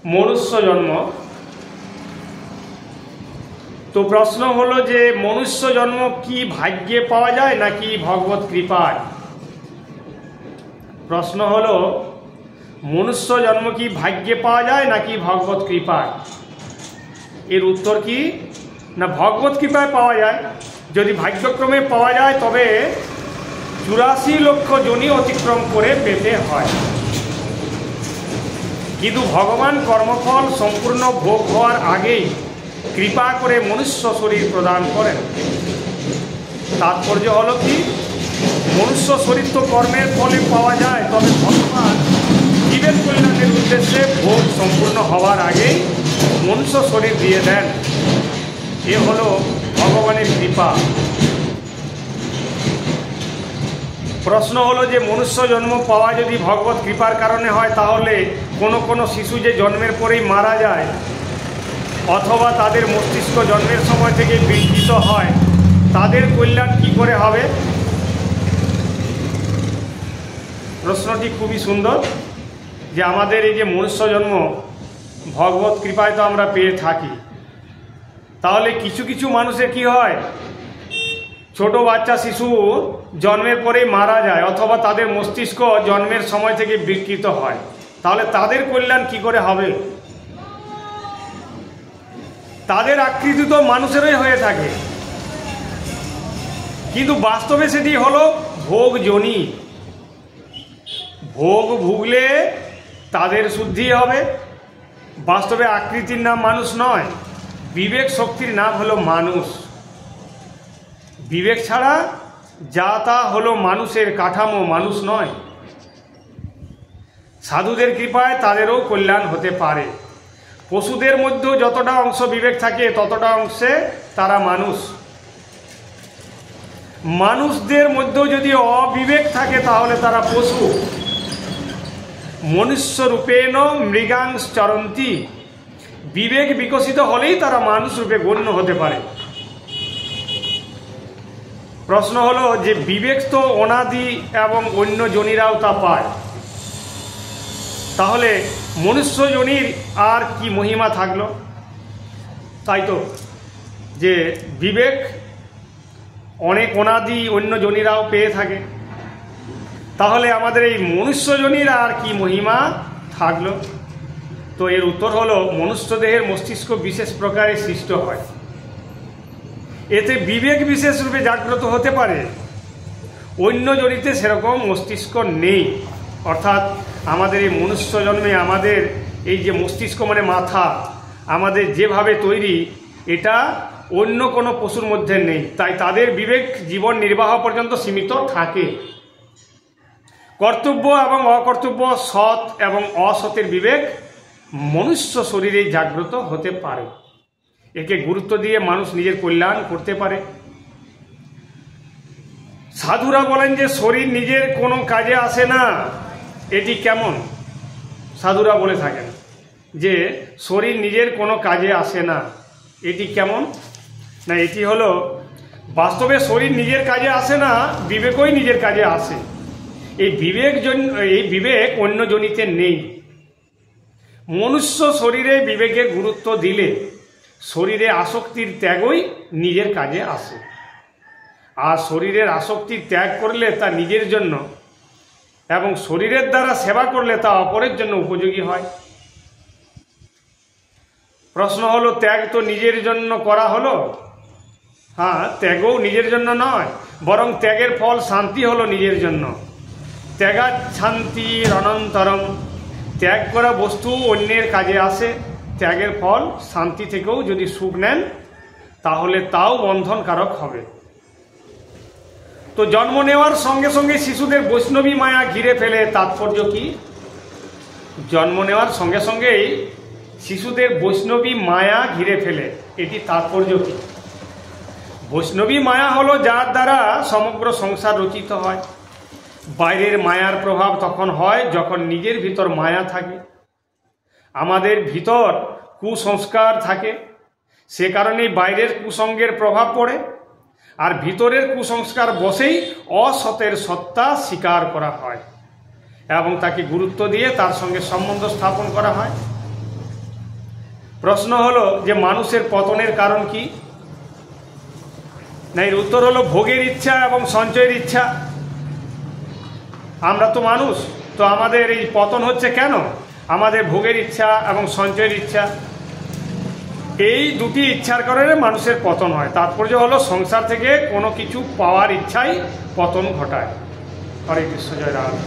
मनुष्य जन्म। तो प्रश्न हलो जे मनुष्य जन्म की भाग्ये पावा जाए नाकि भगवत कृपाय। प्रश्न हलो मनुष्य जन्म की भाग्ये पावा जाए नाकि भगवत कृपाय। एर उत्तर की ना भगवत कृपाय पावा जाए। यदि भाग्यक्रमे पावा जाए तबे 84 लक्ष जनी अतिक्रम करे पेते हय। किन्तु भगवान कर्मफल सम्पूर्ण भोग होवार आगेई कृपा करे मनुष्य शरीर प्रदान करें। तात्पर्य हलो कि मनुष्य शरीर तो कर्मेर फले पावा जाए तबे भगवान जीवेर कल्याणेर उद्देश्ये भोग सम्पूर्ण हवार आगेई मनुष्य शरीर दिए देन। ए हलो भगवानेर कृपा। प्रश्न हलो जे मनुष्य जन्म पावा यदि भगवत कृपार कारणे हय ताहले कोनो कोनो शिशु जे जन्मेर परेई मारा जाए अथवा तादेर मस्तिष्क जन्मेर समय थेके विकृत हय तादेर कल्याण कि करे हबे। प्रश्नटी खूबই सुंदर जे आमादेर এই যে मनुष्य जन्म भगवत कृपाय तो आमरा पेये थाकी ताहले किछु किछु मानुषेर कि हय छोटो बाच्चा शिशु जन्मेर परेई मारा जाए अथवा तादेर मस्तिष्क जन्मेर समय थेके विकृत हय ताहले तादेर कल्याण कि करे हबे। तादेर आकृति तो मानुषेरই হয়ে থাকে কিন্তু বাস্তবে সেটি হলো ভোগজনী। ভোগ ভুগলে তাদের শুদ্ধি হবে। বাস্তবে আকৃতির নাম মানুষ নয়, বিবেক শক্তির নাম হলো মানুষ। বিবেক ছাড়া যা তা হলো মানুষের কাঠামো, মানুষ নয়। সাধুদের কৃপায় তাদেরও কল্যাণ হতে পারে। পশুদের মধ্যেও যতটা অংশ বিবেক থাকে ততটা অংশে তারা মানুষ। মানুষদের মধ্যেও যদি অবিবেক থাকে তাহলে তারা পশু। মনুষ্য রূপেণ মৃগাংশ চরন্তি। বিবেক বিকশিত হলেই তারা মানুষ রূপে গণ্য হতে পারে। প্রশ্ন হলো যে বিবেক তো অনাদি এবং অন্য জনিরাও তা পায়, তাহলে মনুষ্য জনির আর কি মহিমা থাকলো। তাই তো যে বিবেক অনেক অনাদি অন্য জনিরাও পেয়ে থাকে, তাহলে আমাদের এই মনুষ্য জনির আর কি মহিমা থাকলো। তো এর উত্তর হলো মনুষ্য দেহের মস্তিষ্ক বিশেষ প্রকারে সৃষ্ট হয়, এতে বিবেক বিশেষ রূপে জাগ্রত হতে পারে। অন্য জনিতে সেরকম মস্তিষ্ক নেই। অর্থাৎ আমাদের এই মনুষ্য জন্মে আমাদের এই যে মস্তিষ্ক মানে মাথা আমাদের যেভাবে তৈরি এটা অন্য কোনো পশুর মধ্যে নেই, তাই তাদের বিবেক জীবন নির্বাহ পর্যন্ত সীমিত থাকে। কর্তব্য এবং অকর্তব্য, সৎ এবং অসতের বিবেক মনুষ্য শরীরে জাগ্রত হতে পারে। একে গুরুত্ব দিয়ে মানুষ নিজের কল্যাণ করতে পারে। সাধুরা বলেন যে শরীর নিজের কোনো কাজে আসে না। এটি কেমন? সাধুরা বলে থাকেন যে শরীর নিজের কোনো কাজে আসে না। এটি কেমন না, এটি হলো বাস্তবে শরীর নিজের কাজে আসে না, বিবেকই নিজের কাজে আসে। এই বিবেক অন্য জনিতে নেই। মনুষ্য শরীরে বিবেকের গুরুত্ব দিলে শরীরে আসক্তির ত্যাগই নিজের কাজে আসে, আর শরীরের আসক্তির ত্যাগ করলে তা নিজের জন্য এবং শরীরের দ্বারা সেবা করলে তা অপরের জন্য উপযোগী হয়। প্রশ্ন হলো ত্যাগ তো নিজের জন্য করা হলো। হ্যাঁ, ত্যাগও নিজের জন্য নয়, বরং ত্যাগের ফল শান্তি হলো নিজের জন্য। ত্যাগাৎ শান্তির অনন্তরম। ত্যাগ করা বস্তু অন্যের কাজে আসে। ত্যাগের ফল শান্তি থেকেও যদি সুখ নেন তাহলে তাও বন্ধনকারক হবে। তো জন্ম নেওয়ার সঙ্গে সঙ্গে শিশুদের বৈষ্ণবী মায়া ঘিরে ফেলে, তাৎপর্য কি? জন্ম নেওয়ার সঙ্গে সঙ্গেই শিশুদের বৈষ্ণবী মায়া ঘিরে ফেলে, এটি তাৎপর্য কি? বৈষ্ণবী মায়া হলো যার দ্বারা সমগ্র সংসার রচিত হয়। বাইরের মায়ার প্রভাব তখন হয় যখন নিজের ভিতর মায়া থাকে। আমাদের ভিতর কুসংস্কার থাকে, সে কারণেই বাইরের কুসঙ্গের প্রভাব পড়ে। আর ভিতরের কুসংস্কার বসেই অসতের সত্তা স্বীকার করা হয় এবং তাকে গুরুত্ব দিয়ে তার সঙ্গে সম্বন্ধ স্থাপন করা হয়। প্রশ্ন হলো যে মানুষের পতনের কারণ কি? না, এর উত্তর হলো ভোগের ইচ্ছা এবং সঞ্চয়ের ইচ্ছা। আমরা তো মানুষ, তো আমাদের এই পতন হচ্ছে কেন? আমাদের ভোগের ইচ্ছা এবং সঞ্চয়ের ইচ্ছা, এই দুটি ইচ্ছার কারণে মানুষের পতন হয়। তাৎপর্য হলো সংসার থেকে কোনো কিছু পাওয়ার ইচ্ছাই পতন ঘটায়। হরে কৃষ্ণ, জয় রাধে।